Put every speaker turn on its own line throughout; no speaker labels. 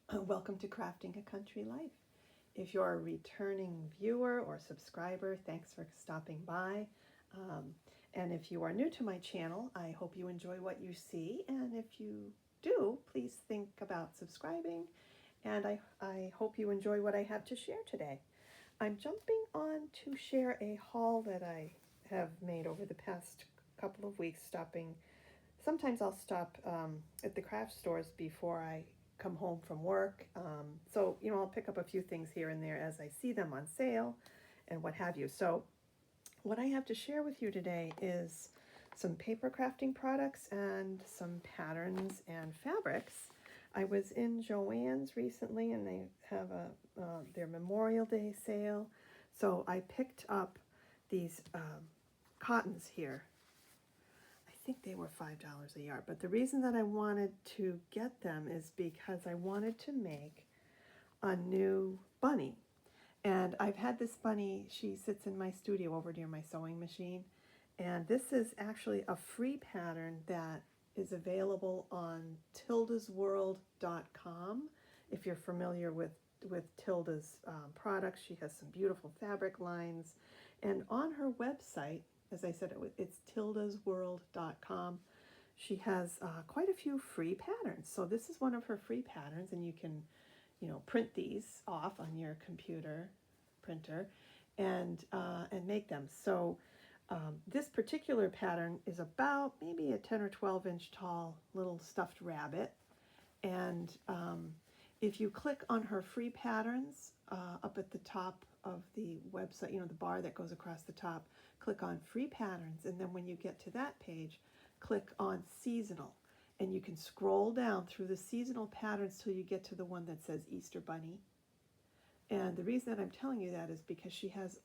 Hi, welcome to Crafting a Country Life. If you're a returning viewer or subscriber, thanks for stopping by. And if you are new to my channel, I hope you enjoy what you see. And if you do, please think about subscribing. And I hope you enjoy what I have to share today. I'm jumping on to share a haul that I have made over the past couple of weeks, stopping. Sometimes I'll stop at the craft stores before I come home from work. So, I'll pick up a few things here and there as I see them on sale and what have you. So what I have to share with you today is some paper crafting products and some patterns and fabrics. I was in Joann's recently and they have their Memorial Day sale. So I picked up these cottons here. I think they were $5 a yard, but the reason that I wanted to get them is because I wanted to make a new bunny. And I've had this bunny, she sits in my studio over near my sewing machine, and this is actually a free pattern that is available on tildasworld.com. If you're familiar with Tilda's products, she has some beautiful fabric lines, and on her website, as I said, it's tildasworld.com. She has quite a few free patterns. So this is one of her free patterns, and you can, print these off on your computer printer and make them. So this particular pattern is about maybe a 10 or 12 inch tall little stuffed rabbit. And if you click on her free patterns up at the top of the website, the bar that goes across the top, click on free patterns. And then when you get to that page, click on seasonal. And you can scroll down through the seasonal patterns till you get to the one that says Easter Bunny. And the reason that I'm telling you that is because she has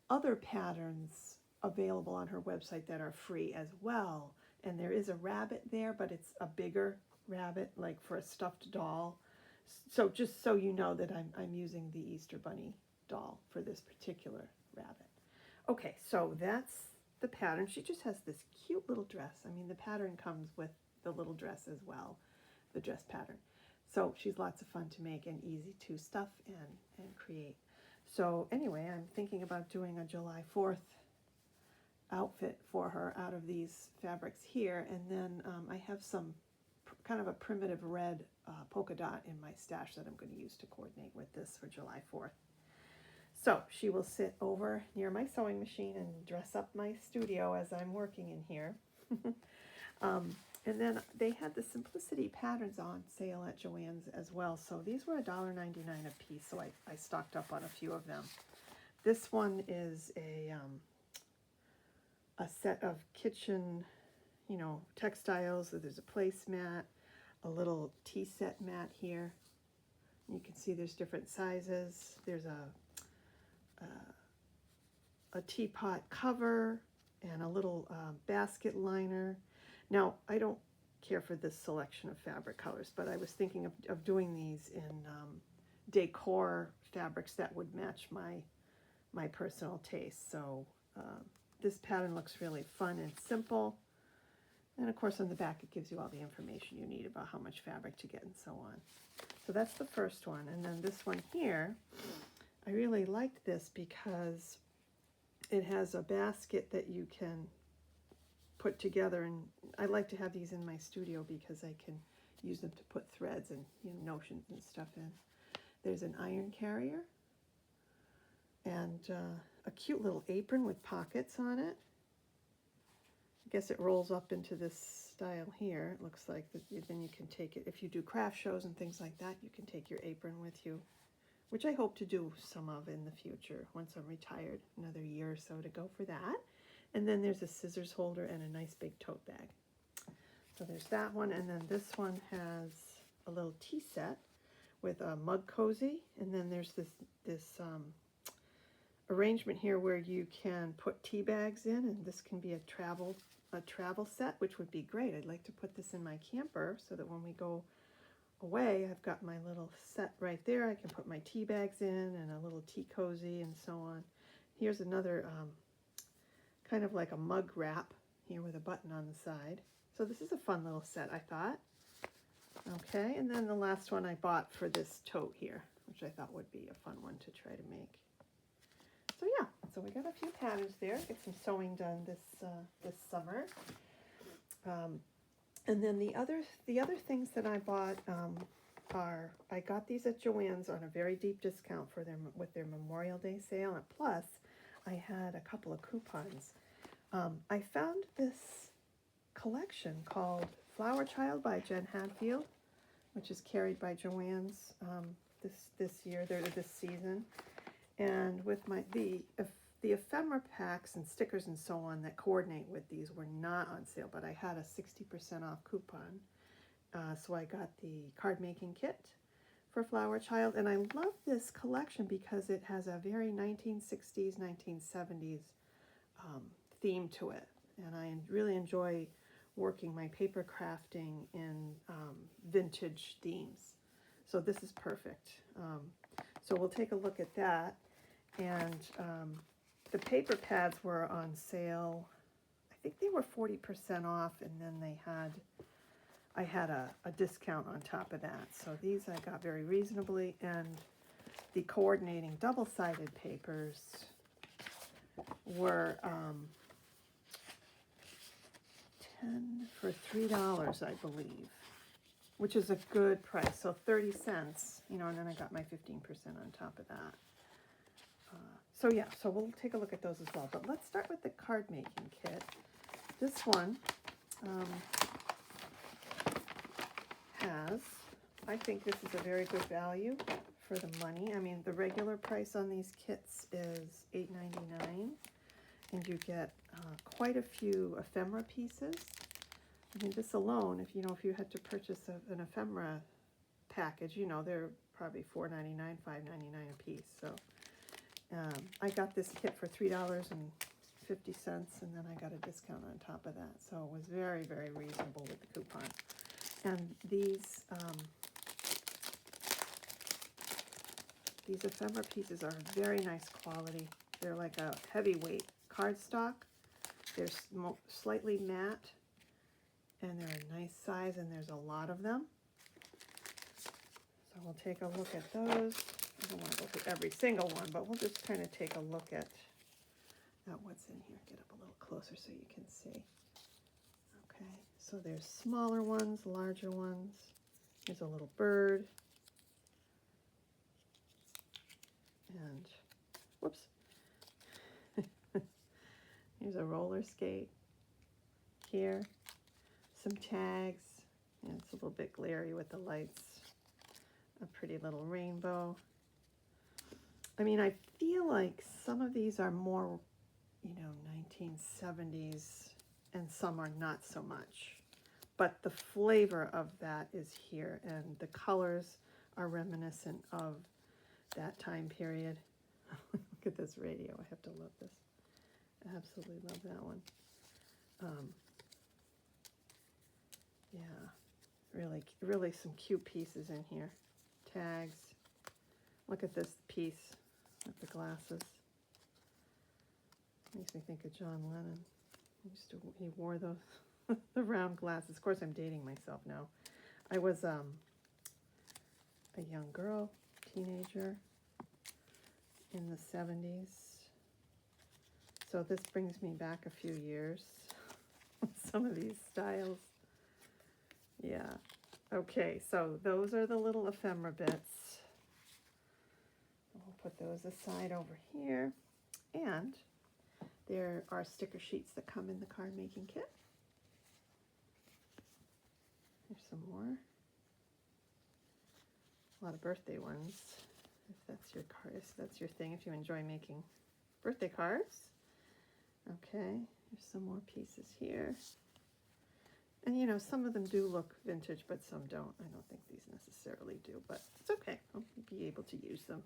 other patterns available on her website that are free as well. And there is a rabbit there, but it's a bigger rabbit, like for a stuffed doll. So just so you know that I'm using the Easter Bunny doll for this particular rabbit. Okay, so that's the pattern. She just has this cute little dress. I mean, the pattern comes with the little dress as well, the dress pattern. So she's lots of fun to make and easy to stuff and create. So anyway, I'm thinking about doing a July 4th outfit for her out of these fabrics here. And then I have some kind of a primitive red polka dot in my stash that I'm going to use to coordinate with this for July 4th. So she will sit over near my sewing machine and dress up my studio as I'm working in here. And then they had the Simplicity patterns on sale at Joann's as well. So these were $1.99 a piece, so I stocked up on a few of them. This one is a set of kitchen, textiles. So there's a placemat, a little tea set mat here. You can see there's different sizes. There's a teapot cover and a little basket liner. Now, I don't care for this selection of fabric colors, but I was thinking of doing these in decor fabrics that would match my personal taste. So this pattern looks really fun and simple. And of course on the back it gives you all the information you need about how much fabric to get and so on. So that's the first one. And then this one here, I really liked this because it has a basket that you can put together, and I like to have these in my studio because I can use them to put threads and notions and stuff in. There's an iron carrier and a cute little apron with pockets on it. I guess it rolls up into this style here. It looks like then you can take it, if you do craft shows and things like that, you can take your apron with you, which I hope to do some of in the future once I'm retired, another year or so to go for that. And then there's a scissors holder and a nice big tote bag. So there's that one, and then this one has a little tea set with a mug cozy, and then there's this arrangement here where you can put tea bags in, and this can be a travel set, which would be great. I'd like to put this in my camper so that when we go away, I've got my little set right there. I can put my tea bags in and a little tea cozy and so on. Here's another kind of like a mug wrap here with a button on the side. So this is a fun little set, I thought. Okay, and then the last one I bought for this tote here, which I thought would be a fun one to try to make. So yeah, so we got a few patterns there. Get some sewing done this summer. And then the other things that I bought are, I got these at Joann's on a very deep discount for them with their Memorial Day sale, and plus I had a couple of coupons. I found this collection called Flower Child by Jen Hadfield, which is carried by Joann's this year, this season, and with the ephemera packs and stickers and so on that coordinate with these were not on sale, but I had a 60% off coupon. So I got the card making kit for Flower Child, and I love this collection because it has a very 1960s, 1970s theme to it, and I really enjoy working my paper crafting in vintage themes. So this is perfect. So we'll take a look at that, and the paper pads were on sale. I think they were 40% off, and then I had a discount on top of that. So these I got very reasonably, and the coordinating double-sided papers were 10 for $3, I believe, which is a good price. So 30 cents, and then I got my 15% on top of that. So yeah, so we'll take a look at those as well. But let's start with the card making kit. This one I think this is a very good value for the money. I mean, the regular price on these kits is $8.99, and you get quite a few ephemera pieces. I mean, this alone, if you had to purchase an ephemera package, they're probably $4.99, $5.99 a piece. So I got this kit for $3.50, and then I got a discount on top of that. So it was very, very reasonable with the coupon. And these ephemera pieces are very nice quality. They're like a heavyweight cardstock. They're slightly matte, and they're a nice size, and there's a lot of them. So we'll take a look at those. I don't want to go through every single one, but we'll just kind of take a look at what's in here. Get up a little closer so you can see. Okay, so there's smaller ones, larger ones. Here's a little bird. And, whoops. Here's a roller skate. Here, some tags. And it's a little bit glary with the lights. A pretty little rainbow. I mean, I feel like some of these are more, 1970s, and some are not so much. But the flavor of that is here, and the colors are reminiscent of that time period. Look at this radio. I have to love this. I absolutely love that one. Yeah, really some cute pieces in here. Tags. Look at this piece with the glasses. Makes me think of John Lennon. He wore those the round glasses. Of course, I'm dating myself now. I was a young girl, teenager in the 70s. So this brings me back a few years with some of these styles. Yeah. Okay, so those are the little ephemera bits. We'll put those aside over here. And there are sticker sheets that come in the card making kit. There's some more. A lot of birthday ones. If that's your card, if that's your thing, if you enjoy making birthday cards. Okay, there's some more pieces here. And some of them do look vintage, but some don't. I don't think these necessarily do, but it's okay. I'll be able to use them.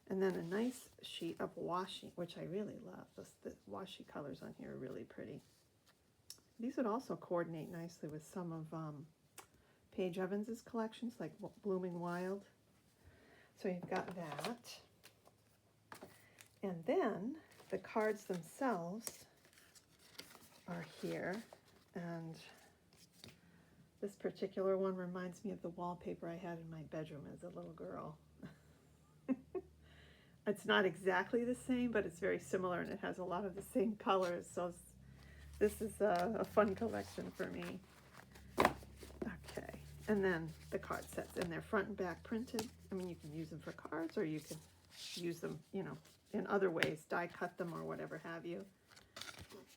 And then a nice sheet of washi, which I really love. The washi colors on here are really pretty. These would also coordinate nicely with some of Paige Evans's collections, like Blooming Wild. So you've got that. And then the cards themselves are here. And This particular one reminds me of the wallpaper I had in my bedroom as a little girl. It's not exactly the same, but it's very similar, and it has a lot of the same colors, so this is a fun collection for me. Okay, and then the card sets, and they're front and back printed. I mean, you can use them for cards, or you can use them, you know, in other ways, die cut them or whatever have you.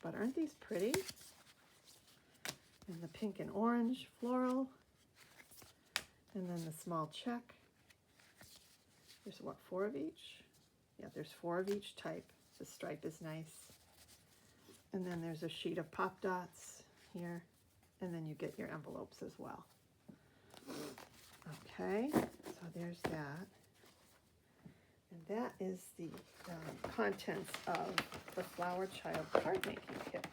But aren't these pretty? And the pink and orange floral, and then the small check. There's what, 4 of each? Yeah, there's 4 of each type. The stripe is nice. And then there's a sheet of pop dots here, and then you get your envelopes as well. Okay, so there's that. And that is the contents of the Flower Child card making kit.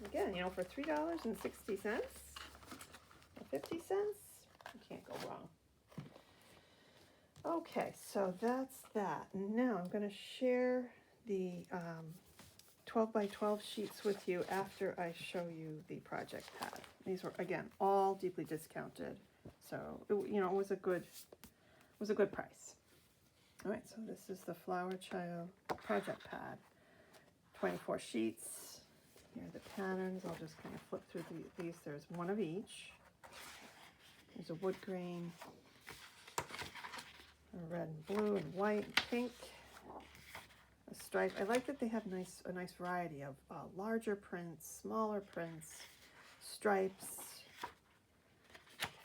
Again, you know, for $3.60 or 50 cents, you can't go wrong. Okay, so that's that. Now I'm going to share the 12 by 12 sheets with you after I show you the project pad. These were, again, all deeply discounted, so you know, it was a good price. All right, so this is the Flower Child project pad. 24 sheets. Here are the patterns. I'll just kind of flip through these. There's 1 of each. There's a wood grain, a red and blue and white and pink, a stripe. I like that they have a nice variety of larger prints, smaller prints, stripes,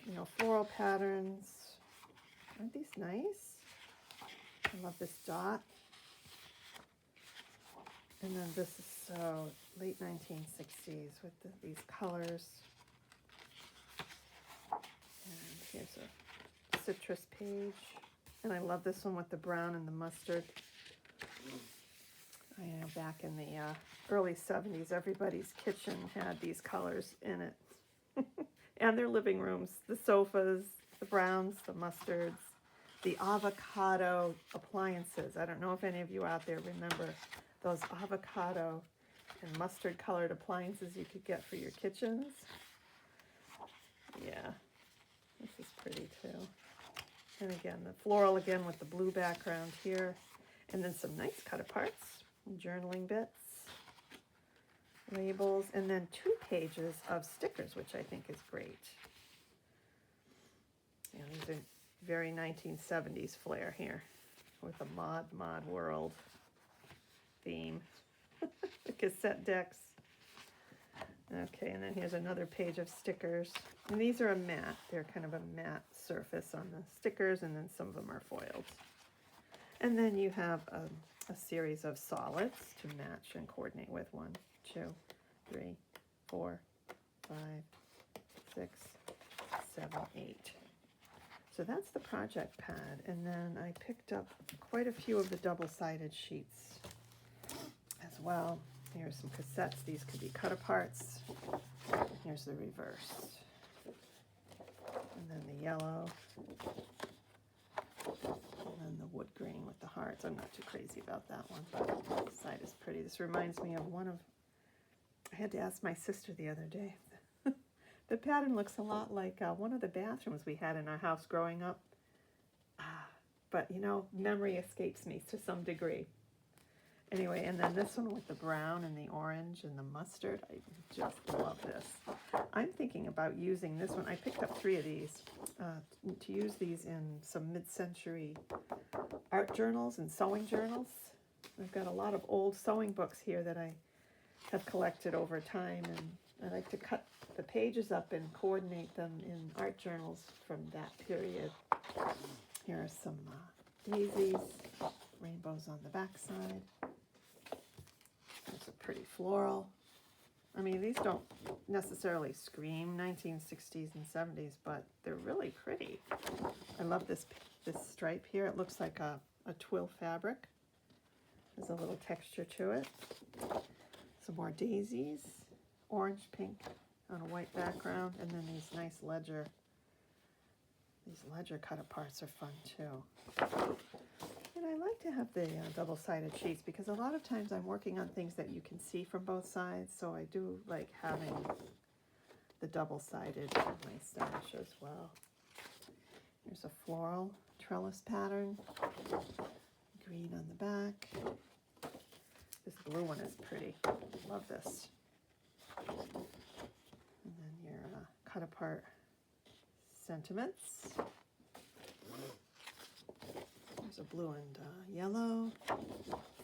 you know, floral patterns. Aren't these nice? I love this dot. And then this is so late 1960s with these colors. And here's a citrus page. And I love this one with the brown and the mustard. I know back in the early 70s, everybody's kitchen had these colors in it. And their living rooms, the sofas, the browns, the mustards, the avocado appliances. I don't know if any of you out there remember those avocado and mustard colored appliances you could get for your kitchens. Yeah, this is pretty too. And again, the floral again with the blue background here. And then some nice cut aparts, journaling bits, labels, and then 2 pages of stickers, which I think is great. Yeah, these are very 1970s flair here with a mod world theme. The cassette decks. Okay, and then here's another page of stickers. And these are a matte. They're kind of a matte surface on the stickers, and then some of them are foiled. And then you have a series of solids to match and coordinate with. 1, 2, 3, 4, 5, 6, 7, 8. So that's the project pad. And then I picked up quite a few of the double-sided sheets as well. Here's some cassettes. These could be cut aparts. Here's the reverse. And then the yellow. And then the wood grain with the hearts. I'm not too crazy about that one, but this side is pretty. This reminds me of I had to ask my sister the other day. The pattern looks a lot like one of the bathrooms we had in our house growing up. But, you know, memory escapes me to some degree. Anyway, and then this one with the brown and the orange and the mustard. I just love this. I'm thinking about using this one. I picked up 3 of these to use these in some mid-century art journals and sewing journals. I've got a lot of old sewing books here that I have collected over time, and I like to cut the pages up and coordinate them in art journals from that period. Here are some daisies, rainbows on the backside. There's a pretty floral. I mean, these don't necessarily scream 1960s and 70s, but they're really pretty. I love this stripe here. It looks like a twill fabric. There's a little texture to it. Some more daisies, orange, pink on a white background, and then these nice ledger. These ledger cut aparts are fun too. And I like to have the double-sided sheets because a lot of times I'm working on things that you can see from both sides, so I do like having the double-sided nice stash as well. Here's a floral trellis pattern, green on the back. This blue one is pretty. Love this. And then your cut apart sentiments. There's a blue and yellow,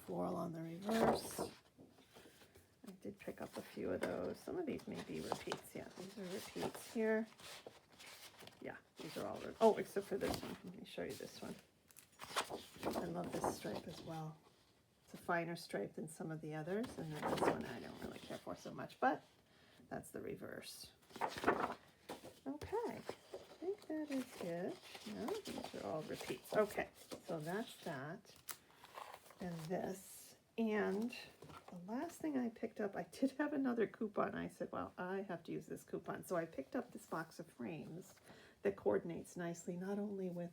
floral on the reverse. I did pick up a few of those. Some of these may be repeats. Yeah, these are repeats here. Yeah, these are all, oh, except for this one. Let me show you this one. I love this stripe as well. It's a finer stripe than some of the others, and then this one I don't really care for so much, but that's the reverse. Okay, I think that is it. No, these are all repeats. Okay, so that's that, and this, and the last thing I picked up, I did have another coupon. I said, well, I have to use this coupon. So I picked up this box of frames that coordinates nicely, not only with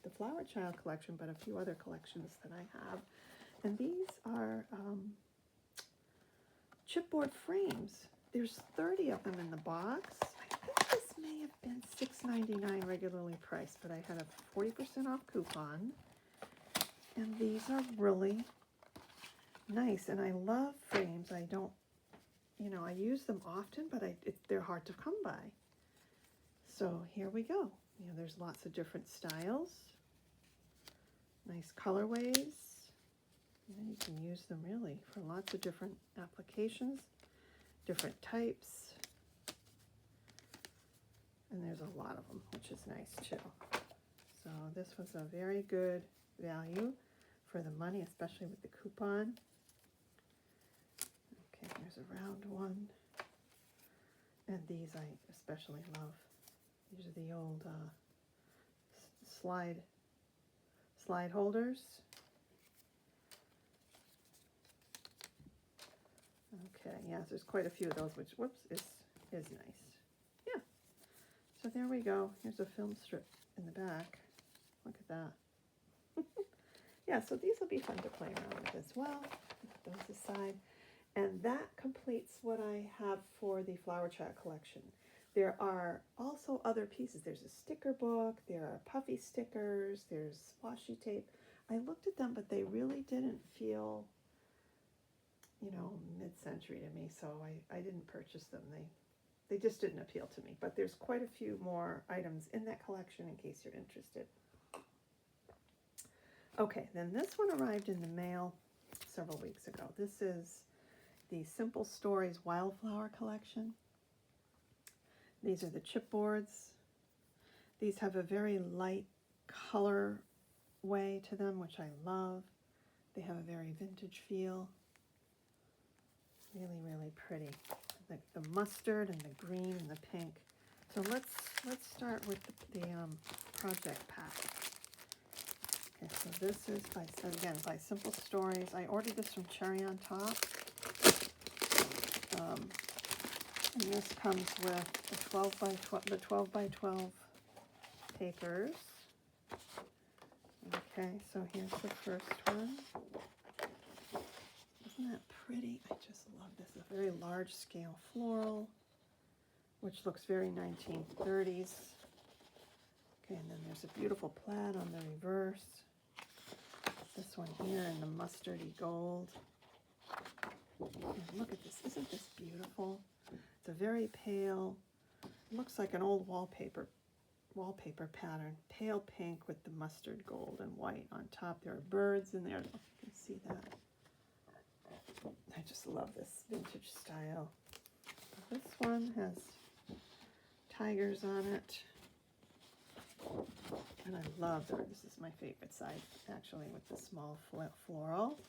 the Flower Child collection, but a few other collections that I have. And these are chipboard frames. There's 30 of them in the box. I think this may have been $6.99 regularly priced, but I had a 40% off coupon. And these are really nice, and I love frames. I don't, you know, I use them often, but they're hard to come by. So here we go. You know, there's lots of different styles, nice colorways. You know, you can use them really for lots of different applications, different types. And there's a lot of them, which is nice too. So this was a very good value for the money, especially with the coupon. Okay, here's a round one. And these I especially love. These are the old slide holders. Okay, yes, there's quite a few of those, which, whoops, is nice. Yeah, so there we go. Here's a film strip in the back. Look at that. Yeah, so these will be fun to play around with as well. Put those aside. And that completes what I have for the Flower Child collection. There are also other pieces. There's a sticker book, there are puffy stickers, there's washi tape. I looked at them, but they really didn't feel, you know, mid-century to me, so I didn't purchase them. They just didn't appeal to me. But there's quite a few more items in that collection in case you're interested. Okay, then this one arrived in the mail several weeks ago. This is the Simple Stories Wildflower collection. These are the chipboards. These have a very light color way to them, which I love. They have a very vintage feel. Really, really pretty. The mustard and the green and the pink. So let's start with the project pack. Okay, so this is by Simple Stories. I ordered this from Cherry on Top. And this comes with the 12 by 12 papers. Okay, so here's the first one. Isn't that pretty? I just love this. A very large scale floral, which looks very 1930s. Okay, and then there's a beautiful plaid on the reverse. This one here in the mustardy gold. And look at this. Isn't this beautiful? It's a very pale, looks like an old wallpaper pattern. Pale pink with the mustard gold and white on top. There are birds in there. I don't know if you can see that. I just love this vintage style. This one has tigers on it. And I love this is my favorite side, actually, with the small floral.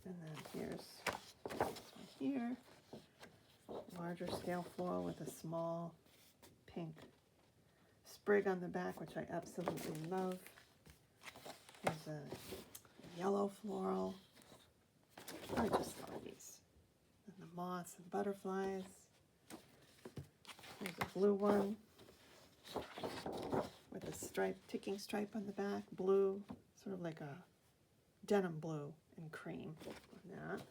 And then here's this one here. Larger scale floral with a small pink sprig on the back, which I absolutely love. There's a yellow floral. I just love these. And the moths and butterflies. There's a blue one with a ticking stripe on the back. Blue, sort of like a denim blue and cream on that.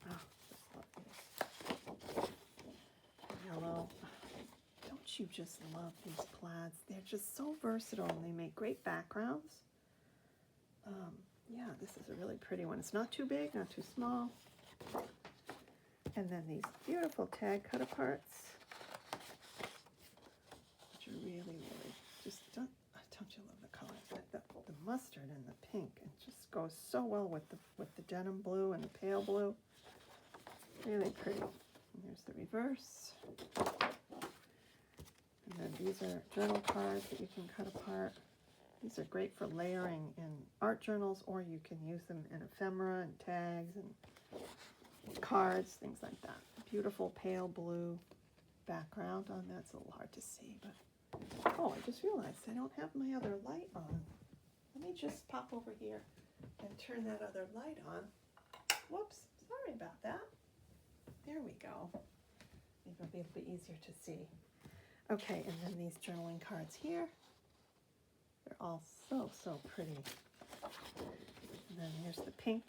Oh, just love these. yellow. Don't you just love these plaids? They're just so versatile and they make great backgrounds. Yeah, this is a really pretty one. It's not too big, not too small. And then these beautiful tag cut aparts, which are really, really just, don't you love the colors? The mustard and the pink, it just goes so well with the denim blue and the pale blue. Really pretty. And here's the reverse. And then these are journal cards that you can cut apart. These are great for layering in art journals, or you can use them in ephemera and tags and cards, things like that. Beautiful pale blue background on that. It's a little hard to see, but oh, I just realized I don't have my other light on. Let me just pop over here and turn that other light on. Whoops, sorry about that. There we go. Maybe it'll be a little bit easier to see. Okay, and then these journaling cards here. They're all so pretty. And then here's the pink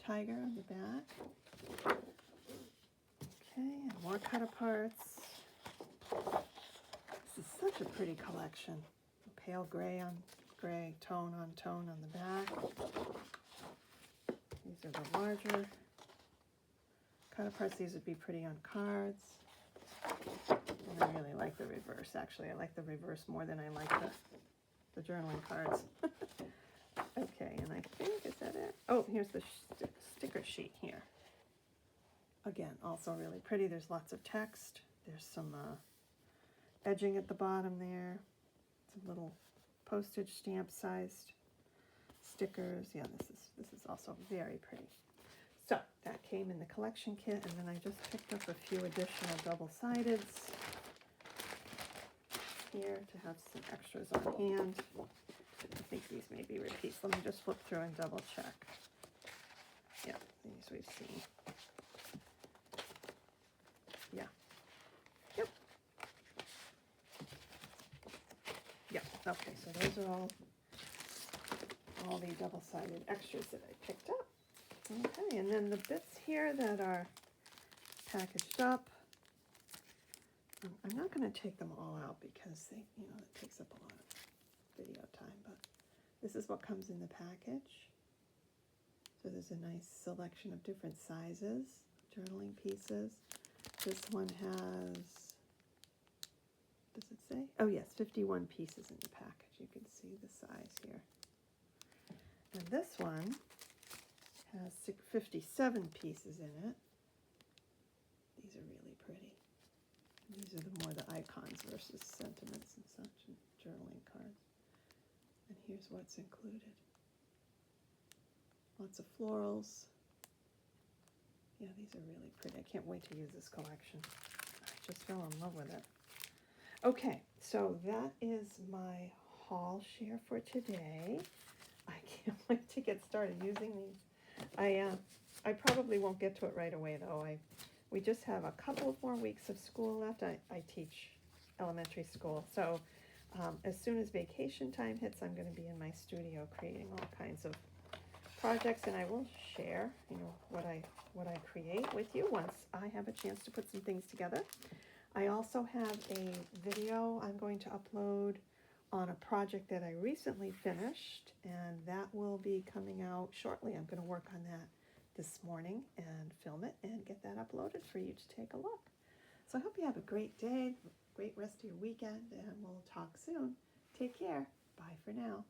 tiger on the back. Okay, and more cut aparts. This is such a pretty collection. Pale gray on gray, tone on the back. These are the larger cut aparts. These would be pretty on cards. And I really like the reverse. Actually, I like the reverse more than I like the journaling cards. Okay, and I think, is that it? Oh, here's the sticker sheet here. Again, also really pretty. There's lots of text. There's some edging at the bottom there. Some little postage stamp sized stickers. Yeah, this is also very pretty. So that came in the collection kit, and then I just picked up a few additional double-sideds here to have some extras on hand. I think these may be repeats. Let me just flip through and double check. Yeah, these we've seen. Yeah. Yep. Yeah. Okay, so those are all the double-sided extras that I picked up. Okay, and then the bits here that are packaged up, I'm not going to take them all out because they, it takes up a lot of video time, but this is what comes in the package. So there's a nice selection of different sizes, journaling pieces. This one has, does it say? Oh yes, 51 pieces in the package. You can see the size here. And this one has 57 pieces in it. These are really pretty. These are more the icons versus sentiments and such, and journaling cards. And here's what's included. Lots of florals. Yeah, these are really pretty. I can't wait to use this collection. I just fell in love with it. Okay, so that is my haul share for today. I can't wait to get started using these. I probably won't get to it right away, though. We just have a couple of more weeks of school left. I teach elementary school, so as soon as vacation time hits, I'm going to be in my studio creating all kinds of projects, and I will share, what I create with you once I have a chance to put some things together. I also have a video I'm going to upload on a project that I recently finished, and that will be coming out shortly. I'm going to work on that this morning and film it and get that uploaded for you to take a look. So I hope you have a great day, great rest of your weekend, and we'll talk soon. Take care. Bye for now.